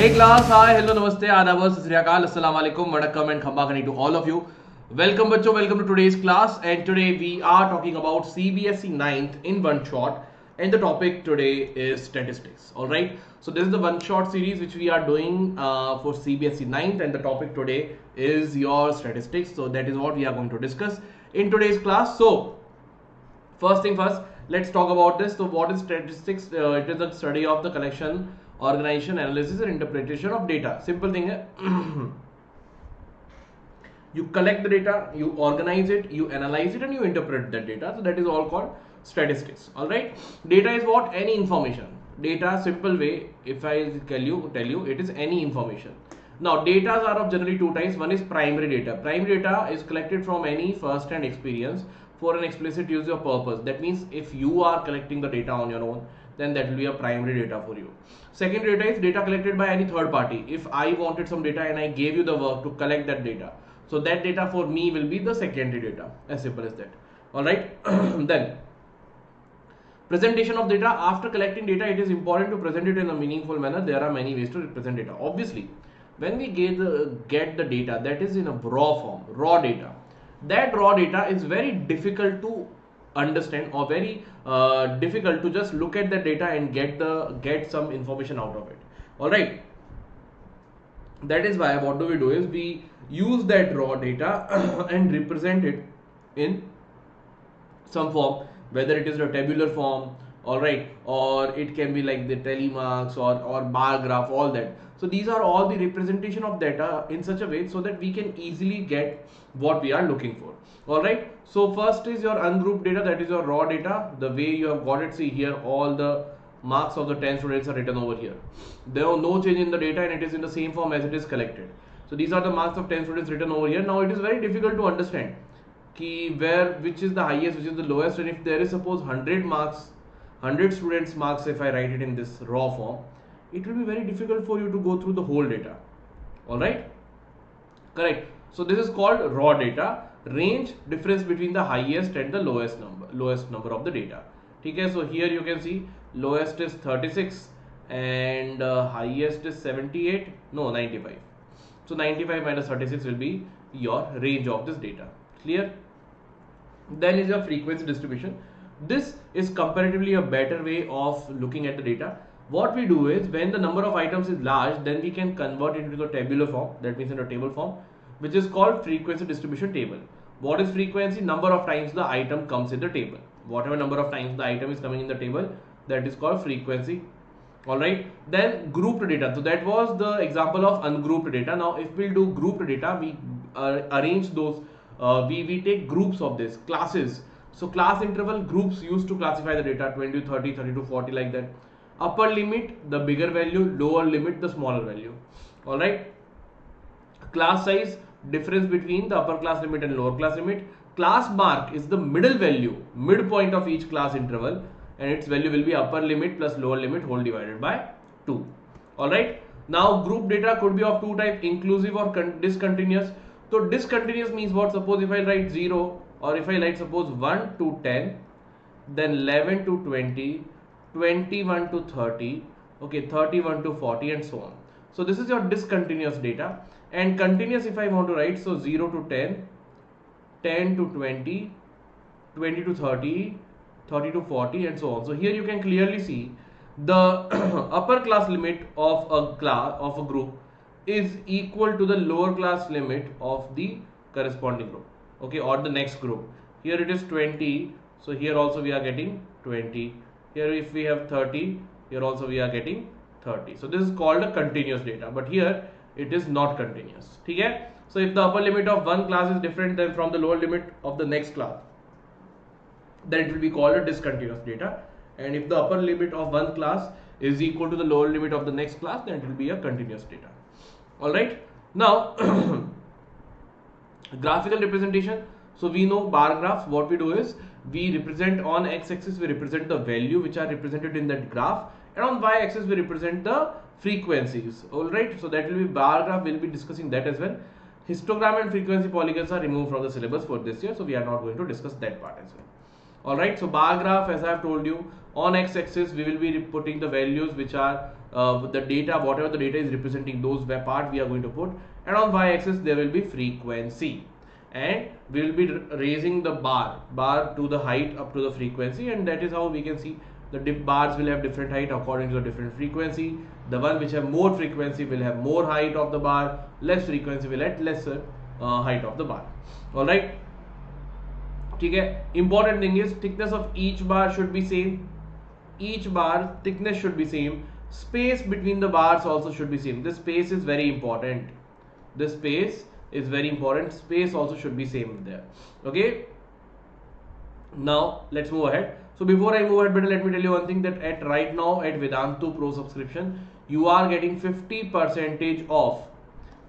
Hey class, hi, hello, namaste, adab, sat sri akal, assalamu alaikum, vanakkam and khamba khani to all of you. Welcome bachcho, welcome to today's class, and today we are talking about CBSE 9th in one shot, and the topic today is statistics. All right, so this is the one shot series which we are doing for CBSE 9th, and the topic today is your statistics. So that is what we are going to discuss in today's class. So first thing first, let's talk about this. So what is statistics? It is the study of the collection, organization, analysis and interpretation of data. Simple thing hai. You collect the data, you organize it, you analyze it and you interpret that data. So that is all called statistics. All right, data is what? Any information. Data, simple way, if I tell you it is any information. Now data are of generally two types. One is primary data. Primary data is collected from any first hand experience for an explicit use or purpose. That means if you are collecting the data on your own, then that will be a primary data for you. Secondary data is data collected by any third party. If I wanted some data and I gave you the work to collect that data, so that data for me will be the secondary data. As simple as that. All right. Then presentation of data. After collecting data, it is important to present it in a meaningful manner. There are many ways to represent data. Obviously, when we get the data that is in a raw form, raw data, that raw data is very difficult to understand or very difficult to just look at the data and get some information out of it. All right, that is why what do we do is we use that raw data and represent it in some form, whether it is a tabular form, all right, or it can be like the telemarks or bar graph, all that. So these are all the representation of data in such a way so that we can easily get what we are looking for. All right, so first is your ungrouped data, that is your raw data. The way you have got it, see here all the marks of the 10 students are written over here. There are no change in the data and it is in the same form as it is collected. So these are the marks of 10 students written over here. Now it is very difficult to understand which is the highest, which is the lowest, and if there is suppose 100 marks, 100 students marks, if I write it in this raw form, it will be very difficult for you to go through the whole data. All right, correct. So this is called raw data. Range, difference between the highest and the lowest number of the data. Okay, so here you can see lowest is 36 and highest is 78, no 95. So 95 minus 36 will be your range of this data. Clear? Then is your frequency distribution. This is comparatively a better way of looking at the data. What we do is when the number of items is large, then we can convert it into the tabular form, that means in a table form, which is called frequency distribution table. What is frequency? Number of times the item comes in the table. Whatever number of times the item is coming in the table, that is called frequency. All right, then grouped data. So that was the example of ungrouped data. Now if we'll do grouped data, we arrange those, we take groups of this, classes. So class interval groups used to classify the data, 20 to 30, 30 to 40, like that. Upper limit, the bigger value, lower limit, the smaller value. All right, class size, difference between the upper class limit and lower class limit. Class mark is the middle value, midpoint of each class interval, and its value will be upper limit plus lower limit whole divided by 2. All right, now group data could be of two types, inclusive or discontinuous. So discontinuous means what? Suppose if I write 0, or if I write suppose 1 to 10, then 11 to 20, 21 to 30, okay, 31 to 40 and so on. So this is your discontinuous data. And continuous, if I want to write, so 0 to 10, 10 to 20, 20 to 30, 30 to 40 and so on. So here you can clearly see the upper class limit of a group is equal to the lower class limit of the corresponding group, okay, or the next group. Here it is 20, so here also we are getting 20. Here if we have 30, here also we are getting 30. So this is called a continuous data, but here it is not continuous. Okay? So if the upper limit of one class is different than from the lower limit of the next class, then it will be called a discontinuous data. And if the upper limit of one class is equal to the lower limit of the next class, then it will be a continuous data. All right, now graphical representation. So we know bar graphs. What we do is we represent on x-axis, we represent the value which are represented in that graph, and on y-axis we represent the frequencies. All right, so that will be bar graph. We'll be discussing that as well. Histogram and frequency polygons are removed from the syllabus for this year, so we are not going to discuss that part as well. All right, so bar graph, as I have told you, on x-axis we will be putting the values which are the data, whatever the data is representing, those part we are going to put, and on y-axis there will be frequency, and we will be raising the bar to the height up to the frequency, and that is how we can see the bars will have different height according to the different frequency. The one which have more frequency will have more height of the bar, less frequency will have lesser height of the bar. All right, ठीक है. Important thing is thickness of each bar should be same. Each bar thickness should be same. Space between the bars also should be same. This space is very important. This space is very important. Space also should be same there. Okay. Now let's move ahead. So before I move ahead, better let me tell you one thing, that at right now at Vedantu Pro subscription, you are getting 50% off.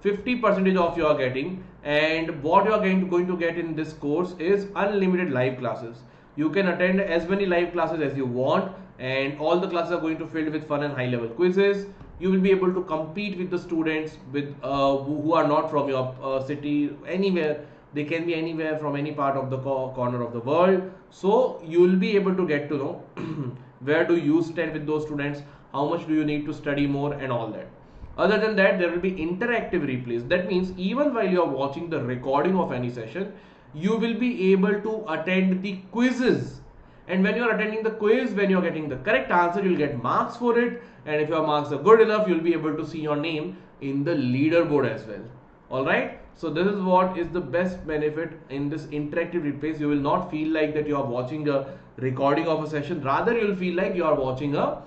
50% off you are getting, and what you are going to get in this course is unlimited live classes. You can attend as many live classes as you want, and all the classes are going to filled with fun and high level quizzes. You will be able to compete with the students with who are not from your city, anywhere. They can be anywhere from any part of the corner of the world. So you will be able to get to know where do you stand with those students, how much do you need to study more, and all that. Other than that, there will be interactive replays. That means even while you are watching the recording of any session, you will be able to attend the quizzes. And when you are attending the quiz, when you are getting the correct answer, you will get marks for it. And if your marks are good enough, you will be able to see your name in the leaderboard as well. Alright. So this is what is the best benefit in this interactive replays. You will not feel like that you are watching a recording of a session. Rather, you will feel like you are watching a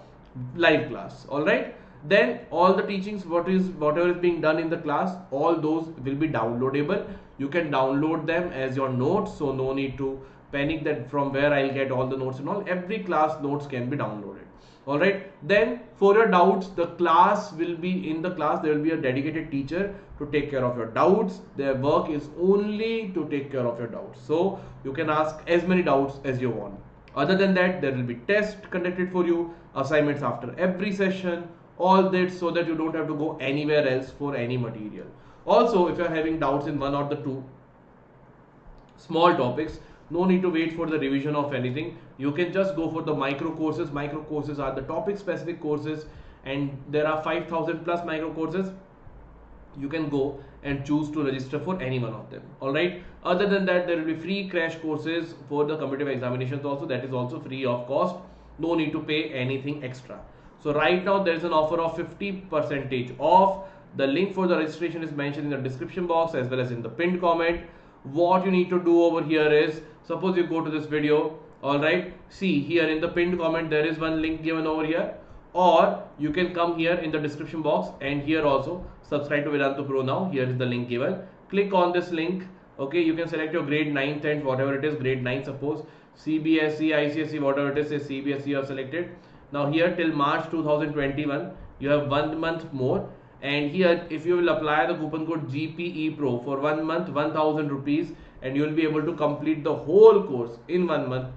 live class. Alright. Then all the teachings, whatever is being done in the class, all those will be downloadable. You can download them as your notes, so no need to panic that from where I'll get all the notes and all. Every class notes can be downloaded. All right. Then for your doubts, the class will be in the class. There will be a dedicated teacher to take care of your doubts. Their work is only to take care of your doubts. So you can ask as many doubts as you want. Other than that, there will be tests conducted for you, assignments after every session. All that so that you don't have to go anywhere else for any material. Also, if you are having doubts in one or the two small topics, no need to wait for the revision of anything. You can just go for the micro courses. Micro courses are the topic specific courses, and there are 5,000 plus micro courses. You can go and choose to register for any one of them. Alright. Other than that, there will be free crash courses for the competitive examinations also. That is also free of cost. No need to pay anything extra. So right now there is an offer of 50% off. The link for the registration is mentioned in the description box as well as in the pinned comment. What you need to do over here is, suppose you go to this video, alright, see here in the pinned comment there is one link given over here, or you can come here in the description box and here also subscribe to Vedantu Pro now. Here is the link given. Click on this link. Okay, you can select your grade 9, 10, whatever it is, grade 9 suppose, CBSE, ICSE, whatever it is, say CBSE you have selected. Now here till March 2021 you have 1 month more, and here if you will apply the coupon code GPE Pro for 1 month, 1000 rupees, and you will be able to complete the whole course in 1 month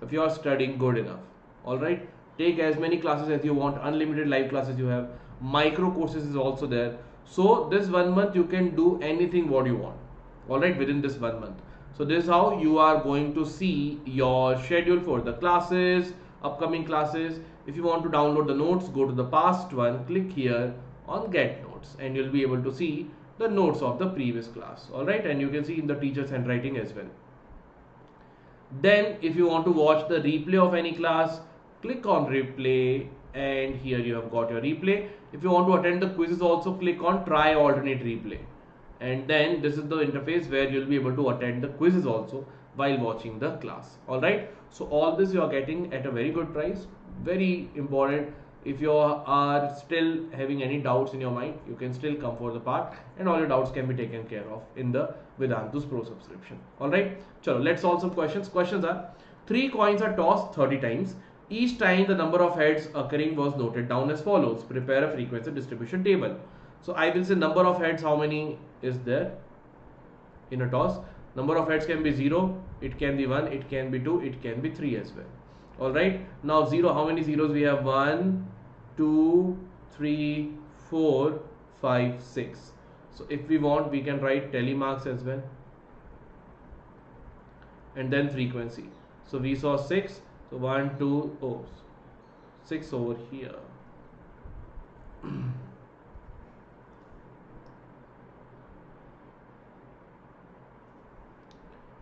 if you are studying good enough. Alright, take as many classes as you want, unlimited live classes you have, micro courses is also there. So this 1 month you can do anything what you want, alright, within this 1 month. So this is how you are going to see your schedule for the classes, upcoming classes. If you want to download the notes, go to the past one, click here on get notes, and you'll be able to see the notes of the previous class. Alright, and you can see in the teacher's handwriting as well. Then if you want to watch the replay of any class, click on replay, and here you have got your replay. If you want to attend the quizzes also, click on try alternate replay, and then this is the interface where you'll be able to attend the quizzes also while watching the class. Alright, so all this you are getting at a very good price. Very important. If you are still having any doubts in your mind, you can still come for the part, and all your doubts can be taken care of in the Vedantu's Pro subscription. Alright, chalo, let's solve some questions. Questions are: 3 coins are tossed 30 times. Each time the number of heads occurring was noted down as follows. Prepare a frequency distribution table. So I will say number of heads, how many is there in a toss. Number of heads can be 0, it can be 1, it can be 2, it can be 3 as well. Alright, now 0, how many zeros we have? 1, 2, 3, 4, 5, 6. So if we want, we can write telemarks as well, and then frequency. So we saw 6. So 1, 2, oh, 6 over here.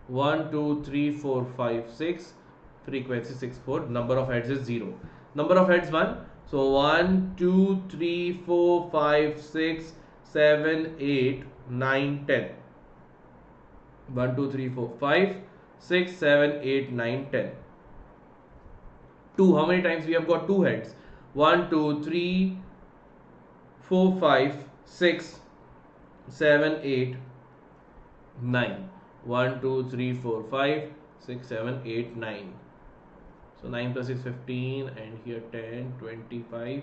1, 2, 3, 4, 5, 6. Frequency 6, 4. Number of heads is 0. Number of heads 1. So 1, 2, 3, 4, 5, 6, 7, 8, 9, 10. 1, 2, 3, 4, 5, 6, 7, 8, 9, 10. 2. How many times we have got 2 heads? 1, 2, 3, 4, 5, 6, 7, 8, 9. 1, 2, 3, 4, 5, 6, 7, 8, 9. So 9 plus 6, 15, and here 10, 25.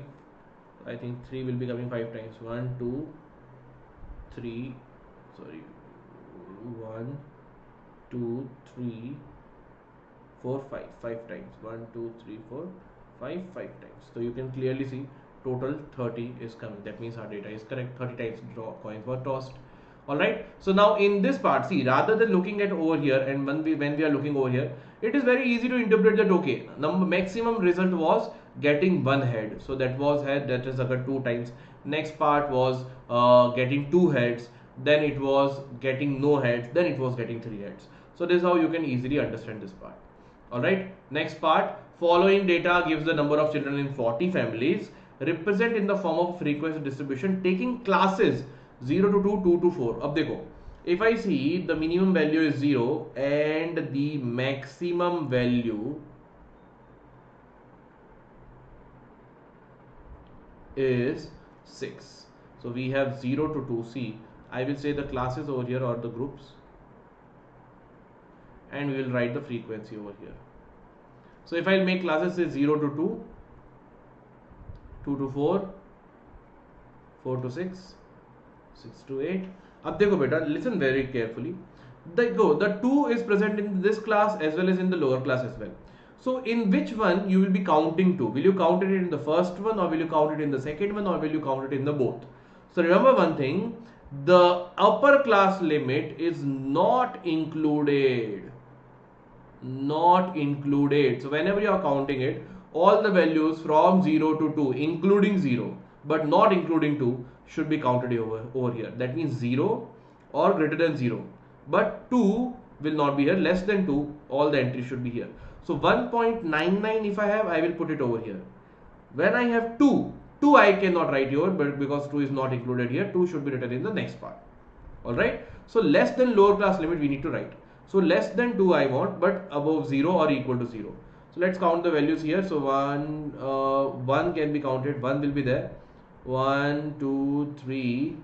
I think 3 will be coming 5 times. 1, 2, 3, sorry, 1, 2, 3, 4, 5, 5 times. 1, 2, 3, 4, 5, 5 times. So you can clearly see total 30 is coming. That means our data is correct. 30 times coins were tossed. Alright, so now in this part, see, rather than looking at over here, and when we are looking over here, it is very easy to interpret that, okay, maximum result was getting 1 head, so that was head, that is occurred 2 times. Next part was getting 2 heads, then it was getting no heads, then it was getting 3 heads. So this is how you can easily understand this part. Alright, next part, following data gives the number of children in 40 families, represent in the form of frequency distribution taking classes 0 to 2, 2 to 4. अब देखो, if I see the minimum value is 0 and the maximum value is 6. So we have 0 to 2. See, I will say the classes over here or the groups, and we will write the frequency over here. So if I make classes say 0 to 2, 2 to 4, 4 to 6, 6 to 8. अब देखो बेटा, listen very carefully. The 2 is present in this class as well as in the lower class as well. So in which one you will be counting to? Will you count it in the first one, or will you count it in the second one, or will you count it in the both? So remember one thing, the upper class limit is not included. Not included. So whenever you are counting it, all the values from 0 to 2, including 0 but not including 2, should be counted over here. That means 0 or greater than 0, but 2 will not be here. Less than 2, all the entries should be here. So 1.99 if I have, I will put it over here. When I have 2 I cannot write here, but because 2 is not included here, 2 should be written in the next part. Alright, so less than lower class limit we need to write. So less than 2 I want, but above 0 or equal to 0. So let's count the values here. So 1 can be counted, 1 will be there. 1, 2, 3,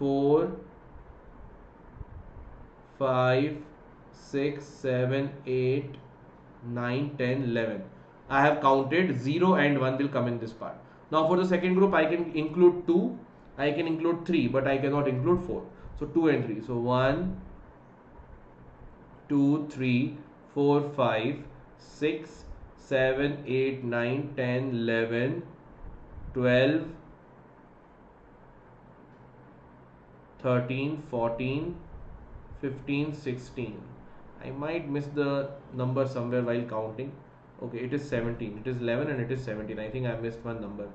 4, 5, 6, 7, 8, 9, 10, 11. I have counted 0 and 1 will come in this part. Now for the second group, I can include 2, I can include 3, but I cannot include 4. So 2 and 3. So 1, 2, 3, 4, 5, 6, 7, 8, 9, 10, 11, 12, 13, 14, 15, 16. I might miss the number somewhere while counting. Okay, it is 17. It is 11 and it is 17. I think I missed one number.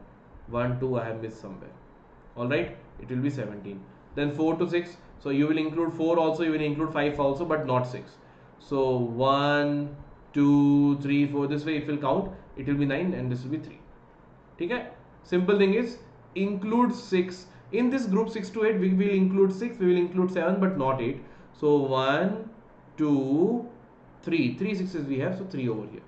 1, 2 I have missed somewhere. Alright, it will be 17. Then 4 to 6. So you will include 4 also, you will include 5 also, but not 6. So 1, 2, 3, 4. This way it will count. It will be 9 and this will be 3. Okay? Simple thing is include 6. In this group 6 to 8, we will include 6, we will include 7, but not 8. So 1, 2, 3. 3 6s we have, so 3 over here.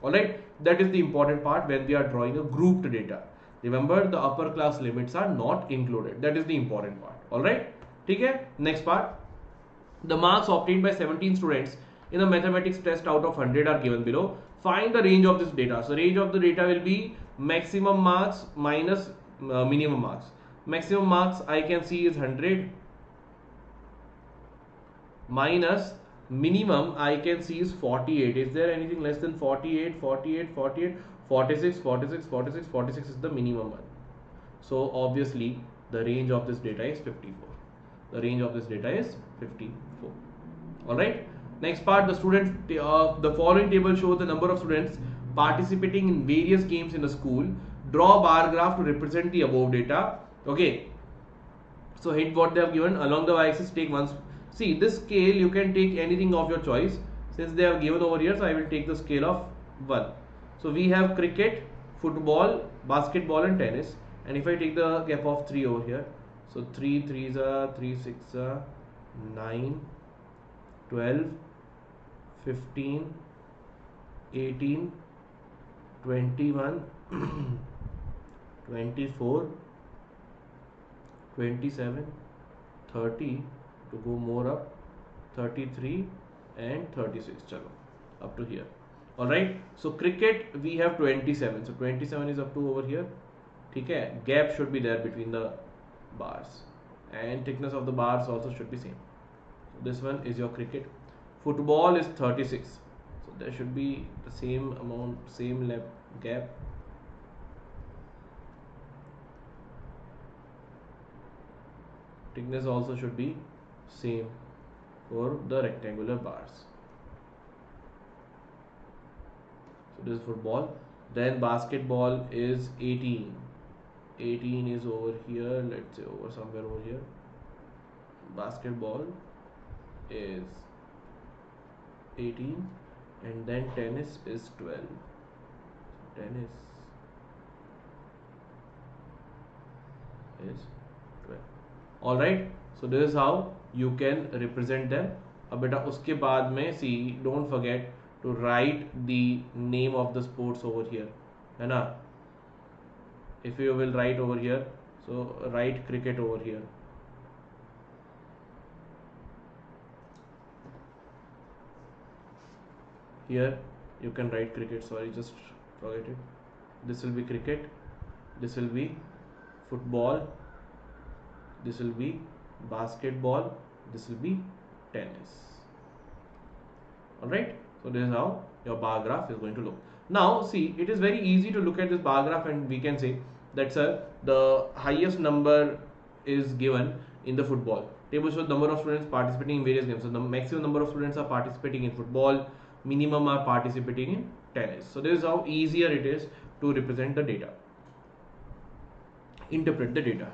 Alright, that is the important part when we are drawing a grouped data. Remember, the upper class limits are not included. That is the important part. Alright, okay? Next part. The marks obtained by 17 students in a mathematics test out of 100 are given below. Find the range of this data. So range of the data will be maximum marks minus minimum marks. Maximum marks I can see is 100 minus minimum I can see is 48. Is there anything less than 48, 48, 48, 46, 46, 46, 46 is the minimum one. So obviously the range of this data is 54. The range of this data is 54. Alright. Next part, the the following table shows the number of students participating in various games in the school. Draw a bar graph to represent the above data. Okay, so hit what they have given along the y-axis. Take one. See this scale, you can take anything of your choice. Since they have given over here, so I will take the scale of 1. So we have cricket, football, basketball and tennis. And if I take the gap of 3 over here, so 3 3s are 3 6 are 9, 12, 15, 18, 21, 24, 27, 30, to go more up, 33 and 36. Chalo, up to here. Alright, so cricket we have 27, so 27 is up to over here. Okay, gap should be there between the bars, and thickness of the bars also should be same. So this one is your cricket. Football is 36, so there should be the same amount, same gap. Thickness also should be same for the rectangular bars. So this is football. Then basketball is 18. 18 is over here, let's say over somewhere over here. Basketball is 18, and then tennis is 12. Tennis is 12. Alright, so this is how you can represent them. अब बेटा उसके बाद में see, don't forget to write the name of the sports over here, है ना? If you will write over here, so write cricket over here. Here you can write cricket, sorry, just forget it. This will be cricket, this will be football, this will be basketball, this will be tennis. Alright, so this is how your bar graph is going to look. Now see, it is very easy to look at this bar graph and we can say that sir, the highest number is given in the football. Table shows number of students participating in various games. So the maximum number of students are participating in football, minimum are participating in tennis. So this is how easier it is to represent the data, interpret the data.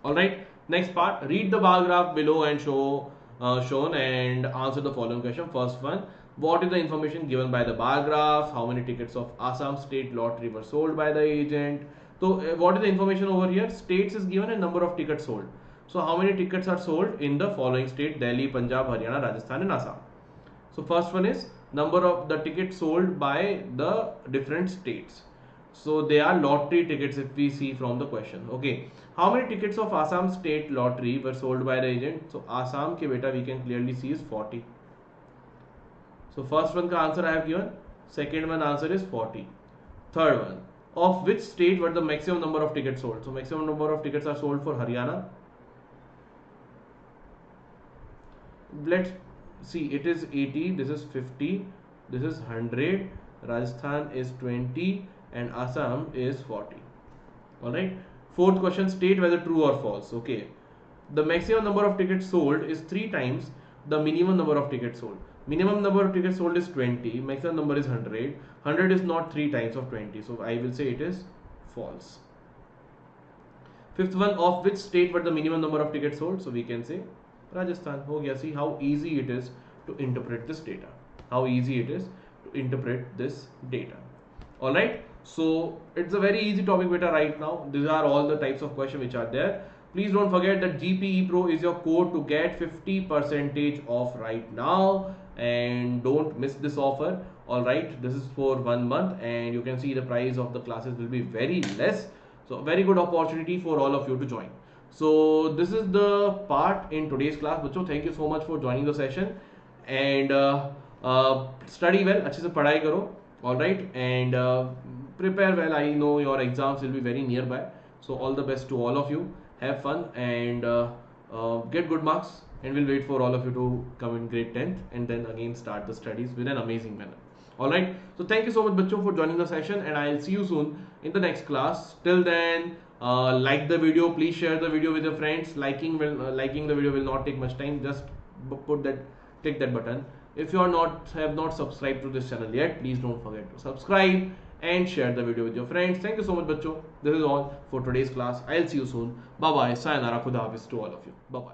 Alright, next part, read the bar graph below and shown and answer the following question. First one, what is the information given by the bar graph? How many tickets of Assam State Lottery were sold by the agent? So what is the information over here? States is given and number of tickets sold. So how many tickets are sold in the following state? Delhi, Punjab, Haryana, Rajasthan and Assam. So first one is number of the tickets sold by the different states. So they are lottery tickets if we see from the question. Okay, how many tickets of Assam State Lottery were sold by the agent? So Assam ke beta we can clearly see is 40. So first one ka answer I have given, second one answer is 40. Third one, of which state were the maximum number of tickets sold? So maximum number of tickets are sold for Haryana. Let's see, it is 80, this is 50, this is 100, Rajasthan is 20 and Assam is 40. Alright, fourth question, state whether true or false. Okay, the maximum number of tickets sold is 3 times the minimum number of tickets sold. Minimum number of tickets sold is 20, maximum number is 100. 100 is not 3 times of 20, so I will say it is false. Fifth one, of which state were the minimum number of tickets sold? So we can say Rajasthan. Ho gaya. See how easy it is to interpret this data. How easy it is to interpret this data. Alright, so it's a very easy topic beta right now. These are all the types of questions which are there. Please don't forget that GPE Pro is your code to get 50% off right now, and don't miss this offer. Alright, this is for 1 month and you can see the price of the classes will be very less. So very good opportunity for all of you to join. So this is the part in today's class. Bachcho, thank you so much for joining the session, and study well, अच्छे से पढ़ाई करो. Alright, and prepare well. I know your exams will be very nearby, so all the best to all of you. Have fun and get good marks, and we'll wait for all of you to come in grade 10th and then again start the studies with an amazing manner. Alright, so thank you so much bachcho for joining the session, and I'll see you soon in the next class. Till then, like the video, please share the video with your friends. Liking the video will not take much time. Just click that button If you have not subscribed to this channel yet, please don't forget to subscribe and share the video with your friends. Thank you so much, bachcho. This is all for today's class. I'll see you soon. Bye bye. Sayonara. Khuda Hafiz to all of you. Bye bye.